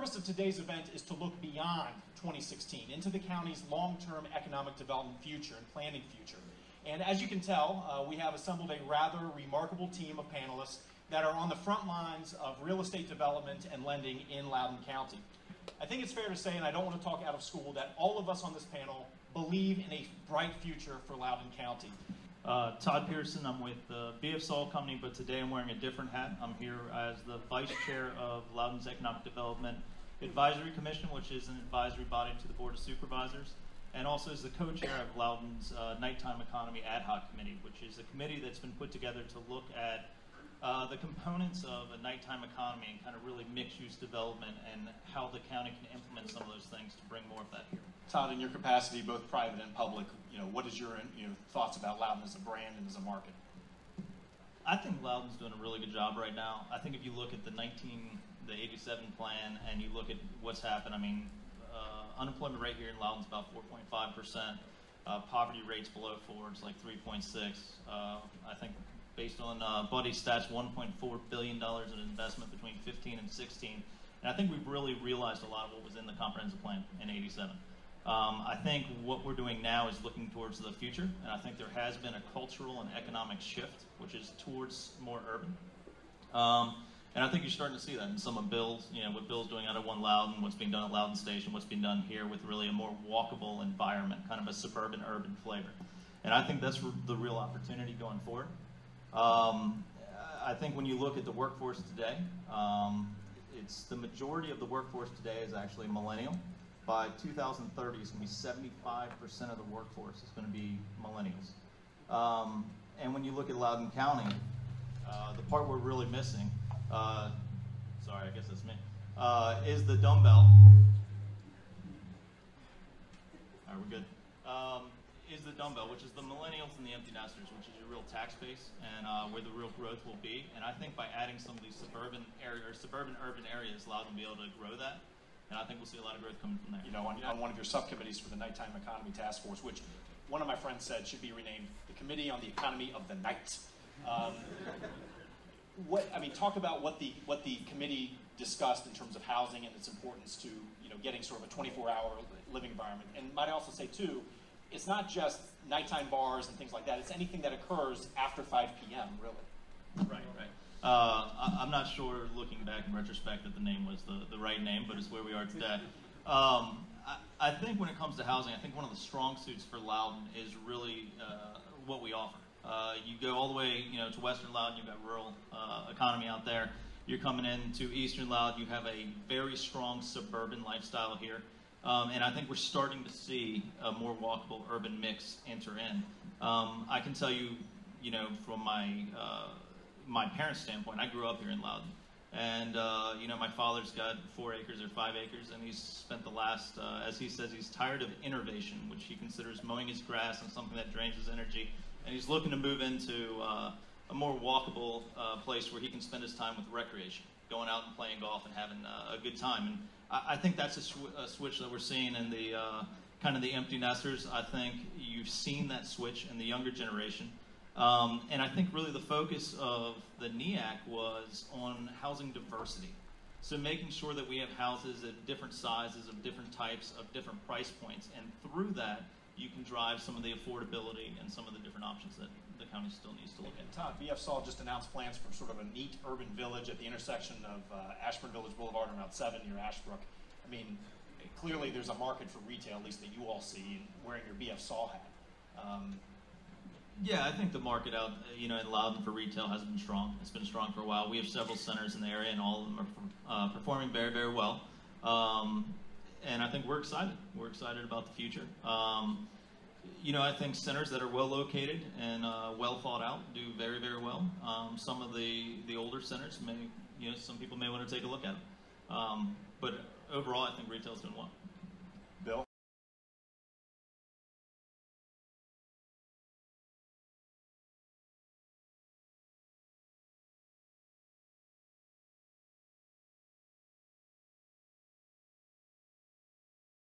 purpose of today's event is to look beyond 2016 into the county's long-term economic development future and planning future. And as you can tell, we have assembled a rather remarkable team of panelists that are on the front lines of real estate development and lending in Loudoun County. I think it's fair to say, and I don't want to talk out of school, that all of us on this panel believe in a bright future for Loudoun County. Todd Pearson, I'm with the BF Company, but today I'm wearing a different hat. I'm here as the Vice Chair of Loudoun's Economic Development Advisory Commission, which is an advisory body to the Board of Supervisors, and also as the co-chair of Loudoun's Nighttime Economy Ad-Hoc Committee, which is a committee that's been put together to look at the components of a nighttime economy and kind of really mixed-use development and how the county can implement some of those things to bring more of that here. Todd, in your capacity, both private and public, what is your thoughts about Loudoun as a brand and as a market? I think Loudoun's doing a really good job right now. I think if you look at the 87 plan and you look at what's happened, I mean, unemployment rate here in Loudoun's about 4.5%. Poverty rate's below 4, it's like 3.6. I think based on Buddy's stats, $1.4 billion in investment between 15 and 16. And I think we've really realized a lot of what was in the comprehensive plan in 87. I think what we're doing now is looking towards the future, and I think there has been a cultural and economic shift, which is towards more urban. And I think you're starting to see that in some of Bill's, what Bill's doing out of One Loudoun, what's being done at Loudoun Station, what's being done here with really a more walkable environment, kind of a suburban urban flavor. And I think that's the real opportunity going forward. I think when you look at the workforce today, it's the majority of the workforce today is actually millennial. By 2030, it's going to be 75% of the workforce is going to be millennials. And when you look at Loudoun County, the part we're really missing, sorry, I guess that's me, is the dumbbell. All right, we're good. Is the dumbbell, which is the millennials and the empty nesters, which is your real tax base and where the real growth will be. And I think by adding some of these suburban urban areas, Loudoun will be able to grow that. And I think we'll see a lot of growth coming from there. On one of your subcommittees for the Nighttime Economy Task Force, which one of my friends said should be renamed the Committee on the Economy of the Night. Talk about what the committee discussed in terms of housing and its importance to getting sort of a 24-hour living environment. And might I also say too, it's not just nighttime bars and things like that. It's anything that occurs after 5 p.m. really. Right. I'm not sure, looking back in retrospect, that the name was the right name, but it's where we are today. I think when it comes to housing, I think one of the strong suits for Loudoun is really what we offer. You go all the way, to Western Loudoun, you've got rural economy out there. You're coming into Eastern Loudoun, you have a very strong suburban lifestyle here. And I think we're starting to see a more walkable urban mix enter in. I can tell you, from my parents' standpoint, I grew up here in Loudoun. And, my father's got 4 acres or 5 acres, and he's spent the last, as he says, he's tired of innervation, which he considers mowing his grass and something that drains his energy. And he's looking to move into a more walkable place where he can spend his time with recreation, going out and playing golf and having a good time. And I think that's a switch that we're seeing in the kind of the empty nesters. I think you've seen that switch in the younger generation. And I think really the focus of the NEAC was on housing diversity. So making sure that we have houses at different sizes, of different types, of different price points. And through that, you can drive some of the affordability and some of the different options that the county still needs to look at. Todd, BF just announced plans for sort of a neat urban village at the intersection of Ashburn Village Boulevard and Route 7 near Ashbrook. I mean, clearly there's a market for retail, at least that you all see, wearing your BF hat. Yeah, I think the market out, in Loudoun for retail has been strong. It's been strong for a while. We have several centers in the area, and all of them are performing very, very well. And I think we're excited. We're excited about the future. I think centers that are well located and well thought out do very, very well. Some of the older centers some people may want to take a look at them. But overall, I think retail's doing well.